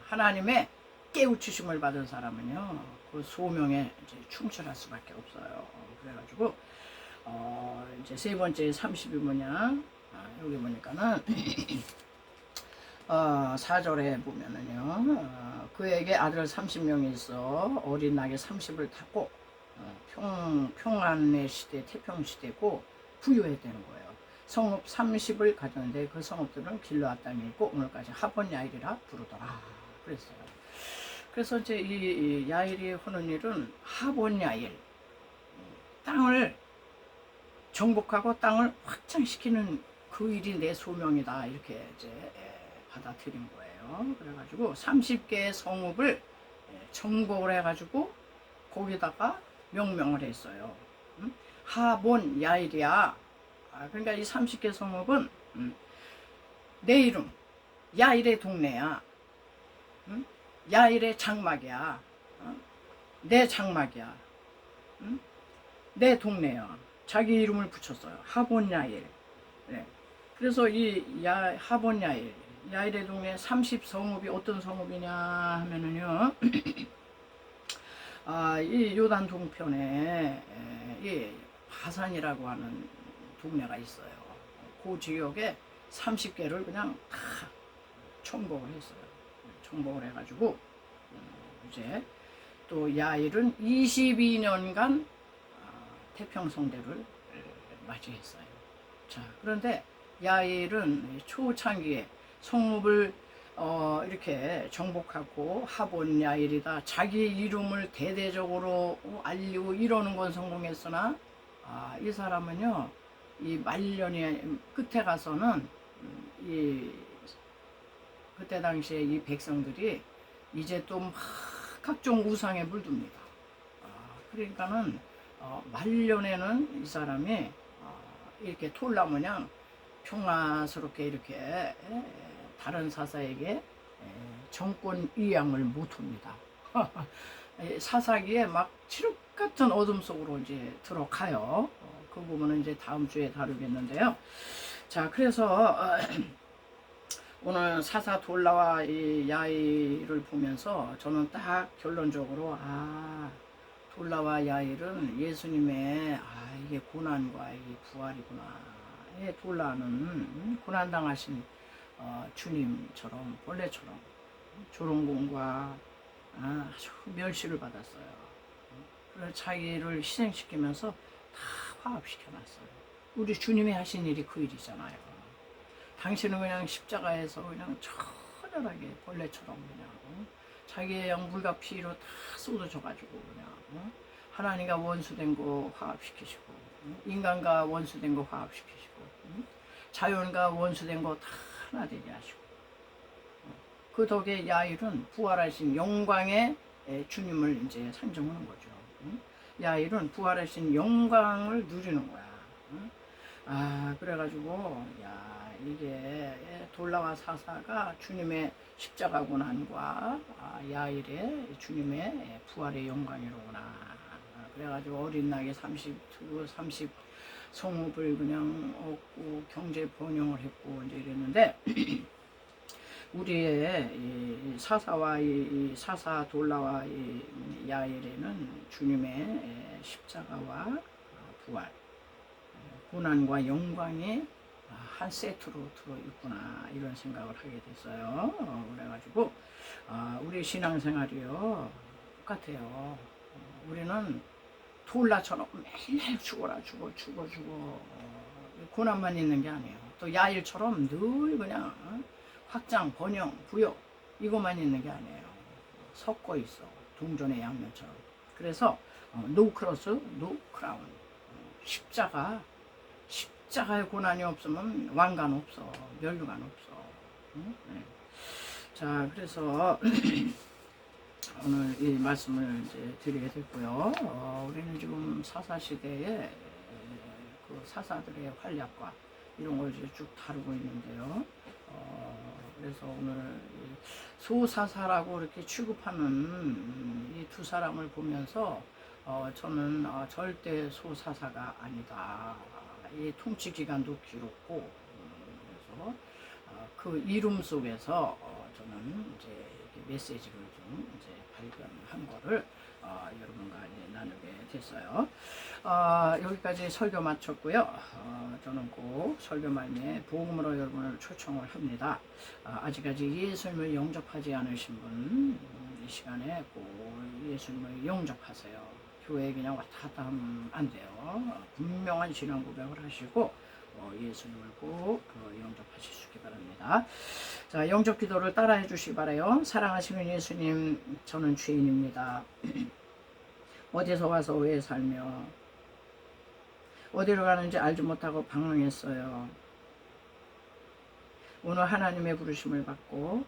하나님의 깨우치심을 받은 사람은요, 그 소명에 이제 충실할 수밖에 없어요. 그래가지고 이제 세 번째 30이 뭐냐? 여기 보니까는 4절에 보면은요, 그에게 아들 30명이 있어 어린 낙에 30을 탔고 평안의 시대, 태평 시대고 부유했다는 거예요. 성읍 30을 가졌는데 그 성읍들은 길르앗 땅에 있고 오늘까지 하본 야일이라 부르더라. 그랬어요. 그래서 이제 이 야일이 하는 일은 하본 야일, 땅을 정복하고 땅을 확장시키는 그 일이 내 소명이다, 이렇게 이제 받아들인 거예요. 그래가지고 30개의 성읍을 정복을 해가지고 거기다가 명명을 했어요. 하본 야일이야. 그러니까 이 30개 성읍은 내 이름, 야일의 동네야. 야일의 장막이야. 내 장막이야. 내 동네야. 자기 이름을 붙였어요. 하본 야일. 네. 그래서 이 하본 야일, 야일의 동네 30성읍이 어떤 성읍이냐 하면은요, 이 요단 동편에 이 바산이라고 하는 동네가 있어요. 그 지역에 30개를 그냥 다 정복을 했어요. 정복을 해가지고 이제 또 야일은 22년간 태평성대를 맞이했어요. 자, 그런데 야일은 초창기에 성읍을 이렇게 정복하고 하본 야일이다, 자기 이름을 대대적으로 알리고 이러는 건 성공했으나 이 사람은요, 이 말년의 끝에 가서는 그때 당시에 이 백성들이 이제 또 막 각종 우상에 물듭니다. 그러니까는 말년에는 이 사람이 이렇게 톨라 모양 평화스럽게 이렇게 다른 사사에게 정권 이양을 못합니다. 사사기에 막 칠흑 같은 어둠 속으로 이제 들어가요. 그 부분은 이제 다음 주에 다루겠는데요. 자, 그래서 오늘 사사 돌라와 이 야일을 보면서 저는 딱 결론적으로 돌라와 야일은 예수님의 이게 고난과 이게 부활이구나. 돌라는 고난당하신 주님처럼 본래처럼 조롱공과 아주 멸시를 받았어요. 그래서 자기를 희생시키면서 다 화합시켜놨어요. 우리 주님이 하신 일이 그 일이잖아요. 당신은 그냥 십자가에서 그냥 처절하게 벌레처럼 그냥 자기의 영불과 피로 다 쏟아져가지고 그냥 하나님과 원수된 거 화합시키시고 인간과 원수된 거 화합시키시고 자연과 원수된 거 다 하나 되게 하시고 그 덕에 야일은 부활하신 영광의 주님을 이제 상정하는 거죠. 야일은 부활하신 영광을 누리는 거야. 그래가지고 이게 돌라와 사사가 주님의 십자가 고난과 야일의 주님의 부활의 영광이로구나. 그래가지고 어린 나이에 30 성읍을 그냥 얻고 경제 번영을 했고 이제 이랬는데 우리의 이 사사와 이 사사 돌라와 이 야일에는 주님의 십자가와 부활, 고난과 영광이 한 세트로 들어있구나, 이런 생각을 하게 됐어요. 그래가지고 우리 신앙생활이요 똑같아요. 우리는 돌라처럼 매일 죽어라 죽어 고난만 있는 게 아니에요. 또 야일처럼 늘 그냥 확장, 번영, 부여 이것만 있는 게 아니에요. 섞어 있어, 동전의 양면처럼. 그래서 노 크로스, 노 크라운. 십자가의 고난이 없으면 왕관 없어, 멸류관 없어. 네. 자, 그래서 오늘 이 말씀을 이제 드리게 됐고요. 우리는 지금 사사시대에 그 사사들의 활약과 이런 걸 이제 쭉 다루고 있는데요. 그래서 오늘 소사사라고 이렇게 취급하는 이 두 사람을 보면서 저는 절대 소사사가 아니다. 이 통치 기간도 길었고 그래서 그 이름 속에서 저는 이제 이렇게 메시지를 좀 이제 발견한 거를 여러분과 이제 나누게 됐어요. 여기까지 설교 마쳤고요. 저는 꼭 설교 말미에 복음으로 여러분을 초청을 합니다. 아직까지 예수님을 영접하지 않으신 분, 이 시간에 꼭 예수님을 영접하세요. 교회에 그냥 왔다 갔다 하면 안 돼요. 분명한 신앙 고백을 하시고 예수님을 꼭 영접하실 수 있기 바랍니다. 자, 영접 기도를 따라해 주시기 바라요. 사랑하시는 예수님, 저는 죄인입니다. 어디서 와서 왜 살며 어디로 가는지 알지 못하고 방황했어요. 오늘 하나님의 부르심을 받고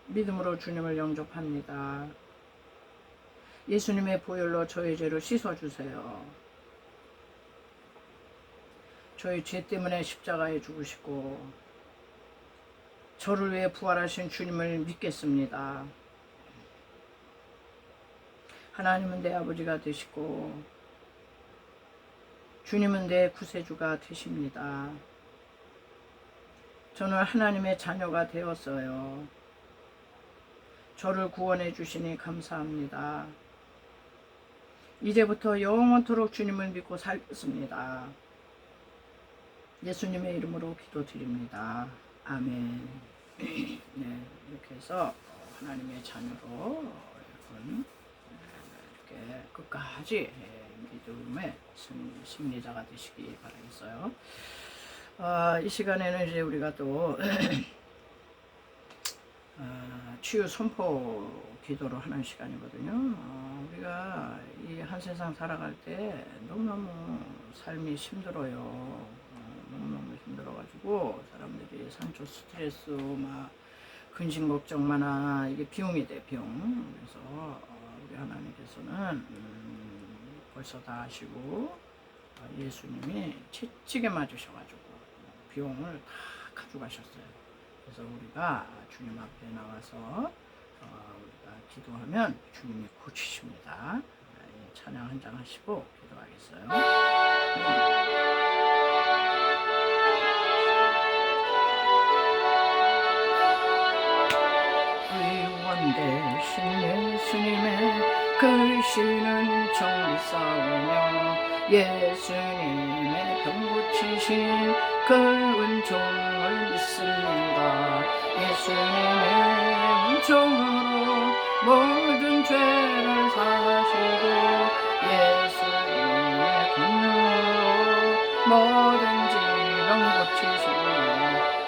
믿음으로 주님을 영접합니다. 예수님의 보혈로 저의 죄를 씻어주세요. 저희 죄 때문에 십자가에 죽으시고 저를 위해 부활하신 주님을 믿겠습니다. 하나님은 내 아버지가 되시고 주님은 내 구세주가 되십니다. 저는 하나님의 자녀가 되었어요. 저를 구원해 주시니 감사합니다. 이제부터 영원토록 주님을 믿고 살겠습니다. 예수님의 이름으로 기도드립니다. 아멘. 네, 이렇게 해서 하나님의 자녀로 여러분 이렇게 끝까지 믿음의 승리자가 되시기 바라겠어요. 이 시간에는 이제 우리가 또 치유 선포 기도를 하는 시간이거든요. 우리가 이 한 세상 살아갈 때 너무너무 삶이 힘들어요. 너무너무 힘들어가지고 사람들이 상처 스트레스 막 근심 걱정 많아. 이게 비용이 돼, 비용. 그래서 우리 하나님께서는 벌써 다 아시고 예수님이 채찍에 맞으셔가지고 비용을 다 가져가셨어요. 그래서 우리가 주님 앞에 나와서 우리가 기도하면 주님이 고치십니다. 찬양 한 장 하시고 기도하겠어요. 의원 대신 예수님의 글씨는 정리 싸우며 예수님의 병 고치신 그 은총을 믿습니다. 예수님의 은총으로 모든 죄를 사하시고 예수님의 권능으로 모든 질병 고치시니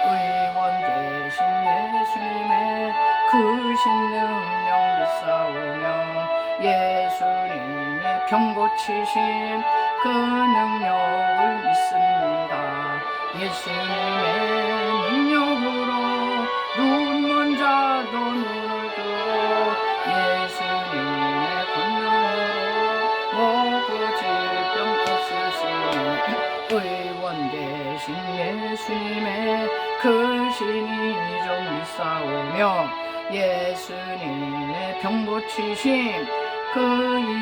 의원 되신 예수님의 크신 능력 믿사오며 예수님의 병 고치신 그 능력을 믿습니다. 예수님의 능력으로 눈먼 자도 눈을 뜨고 예수님의 권능으로 모든 질병 없으시니 의원 되신 예수님의 크신 이적 믿사오며 예수님의 병 고치신 그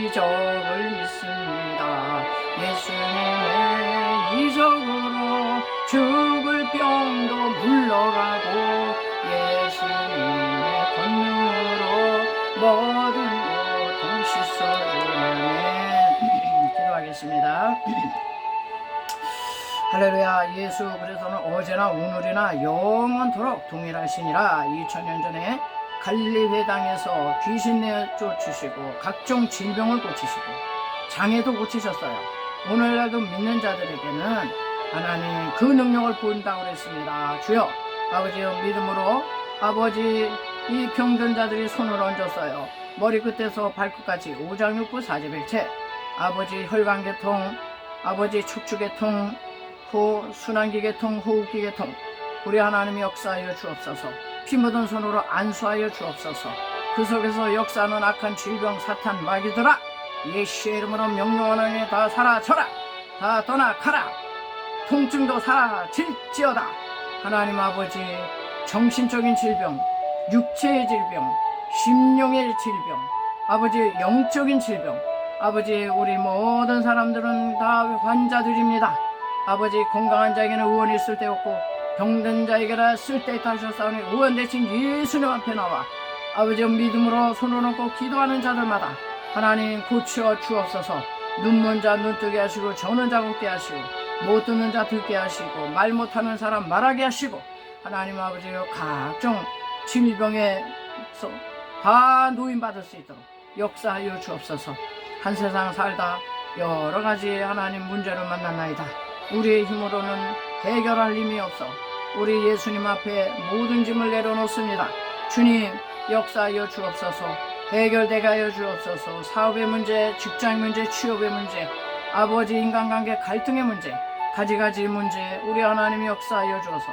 이적을 믿습니다. 예수님의 이적으로 죽을 병도 물러가고 예수님의 권능으로 모든 고통 씻어주네. 기도하겠습니다. 할렐루야. 예수 그리스도는 어제나 오늘이나 영원토록 동일하시니라. 2000년 전에 갈릴리 회당에서 귀신 내쫓으시고 각종 질병을 고치시고 장애도 고치셨어요. 오늘날도 믿는 자들에게는 하나님 그 능력을 보인다고 그랬습니다. 주여 아버지의 믿음으로 아버지 이 병든 자들이 손을 얹었어요. 머리끝에서 발끝까지 오장육부 사지백체 아버지 혈관계통 아버지 척추계통 순환기계통 호흡기계통 우리 하나님이 역사하여 주옵소서. 피 묻은 손으로 안수하여 주옵소서. 그 속에서 역사하는 악한 질병 사탄 마귀들아 예수의 이름으로 명령하노니 다 사라져라. 다 떠나가라. 통증도 사라질지어다. 하나님 아버지 정신적인 질병 육체의 질병 심령의 질병 아버지 영적인 질병 아버지 우리 모든 사람들은 다 환자들입니다. 아버지 건강한 자에게는 의원이 있을 데 없고 병든 자에게라 쓸데있다 하셨사오니 의원 대신 예수님 앞에 나와 아버지의 믿음으로 손을 얹고 기도하는 자들마다 하나님 고쳐 주옵소서. 눈먼 자 눈뜨게 하시고 저는 자 걷게 하시고 못 듣는 자 듣게 하시고 말 못하는 사람 말하게 하시고 하나님 아버지여 각종 질병에서 다 노인받을 수 있도록 역사하여 주옵소서. 한 세상 살다 여러 가지 하나님 문제를 만났나이다. 우리의 힘으로는 해결할 힘이 없어 우리 예수님 앞에 모든 짐을 내려놓습니다. 주님 역사하여 주옵소서. 해결되게 하여 주옵소서. 사업의 문제, 직장 문제, 취업의 문제, 아버지 인간관계 갈등의 문제, 가지가지 문제 우리 하나님 역사하여 주어서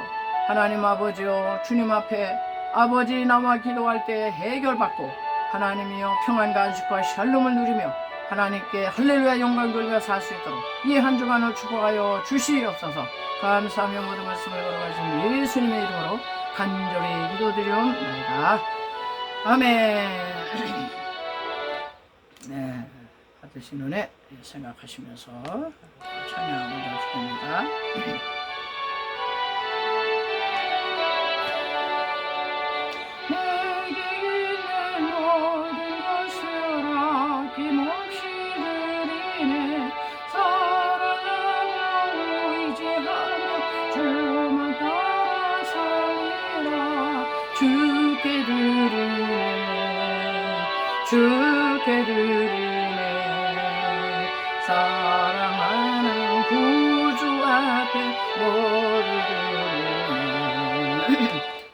하나님 아버지여 주님 앞에 아버지 나와 기도할 때 해결받고 하나님이여 평안과 안식과 샬롬을 누리며 하나님께 할렐루야 영광 돌며 살 수 있도록 이 한 주간을 축복하여 주시옵소서. 감사하며 모든 말씀을 걸어가신 예수님의 이름으로 간절히 기도드리옵나이다. 아멘. 네, 받으신 은혜 생각하시면서 찬양을 드립니다. 주께 드리네 사랑하는 구주 앞에 모두 드리네.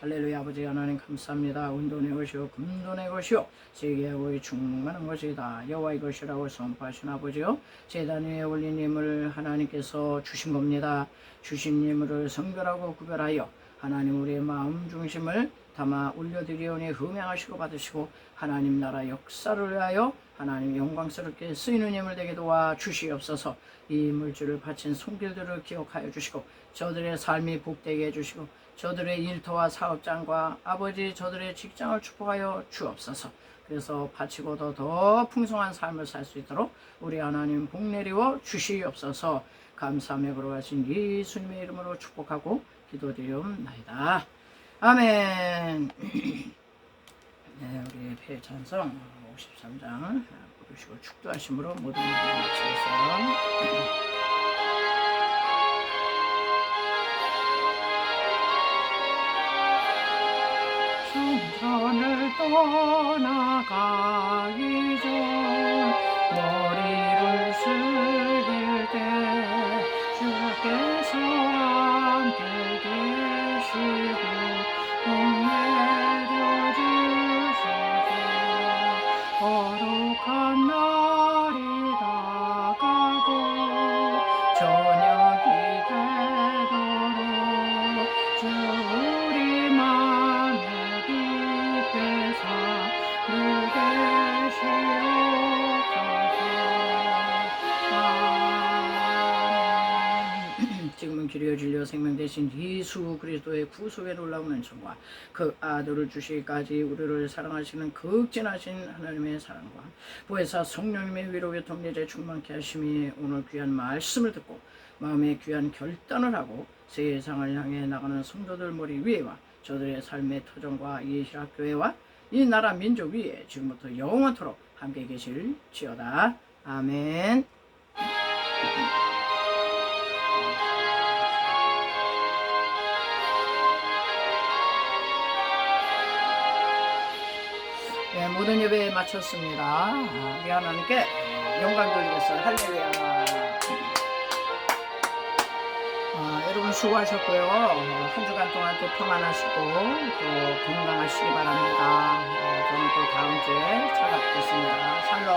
할렐루야. 아버지 하나님 감사합니다. 은돈의 것이요 금돈의 것이요 세계의 충만한 것이다. 여호와의 것이라고 선포하신 아버지요 제단 위에 올린 예물 하나님께서 주신 겁니다. 주신 예물을 성별하고 구별하여 하나님 우리의 마음 중심을 담아 올려드리오니 흠양하시고 받으시고 하나님 나라 역사를 위하여 하나님 영광스럽게 쓰이는 예물 되게 도와 주시옵소서. 이 물질을 바친 손길들을 기억하여 주시고 저들의 삶이 복되게 해주시고 저들의 일터와 사업장과 아버지 저들의 직장을 축복하여 주옵소서. 그래서 바치고 더 풍성한 삶을 살 수 있도록 우리 하나님 복 내리워 주시옵소서. 감사하며 걸어가신 예수님의 이름으로 축복하고 기도드리옵나이다. 아멘. 네, 우리 폐찬성 53장 부르시고 축도하심으로 모든 일을 마치겠어요. 성전을 떠나가기 전 머리를 숙일 때 주께서 함께 계시고 내려주소서. 거룩한 날이 다가고 저녁이 되도록 주 우리 맘에 깊에서 늘 계시옵소서. 지금은 길이여 진리여 생명 되신 예수 그리스도의 구속에 놀라운 은총과 그 아들을 주시기까지 우리를 사랑하시는 극진하신 하나님의 사랑과 보혜사 성령님의 위로의 통제제 충만케 하심이 오늘 귀한 말씀을 듣고 마음의 귀한 결단을 하고 세상을 향해 나가는 성도들 머리 위에와 저들의 삶의 터전과 이 희락교회와 이 나라 민족 위에 지금부터 영원토록 함께 계실지어다. 아멘. 네, 모든 예배 마쳤습니다. 우리 하나님께 영광 돌리겠어요. 할렐루야. 여러분 수고하셨고요. 한 주간 동안 또 평안하시고 또 건강하시기 바랍니다. 저는 또 다음 주에 찾아뵙겠습니다. 샬롬.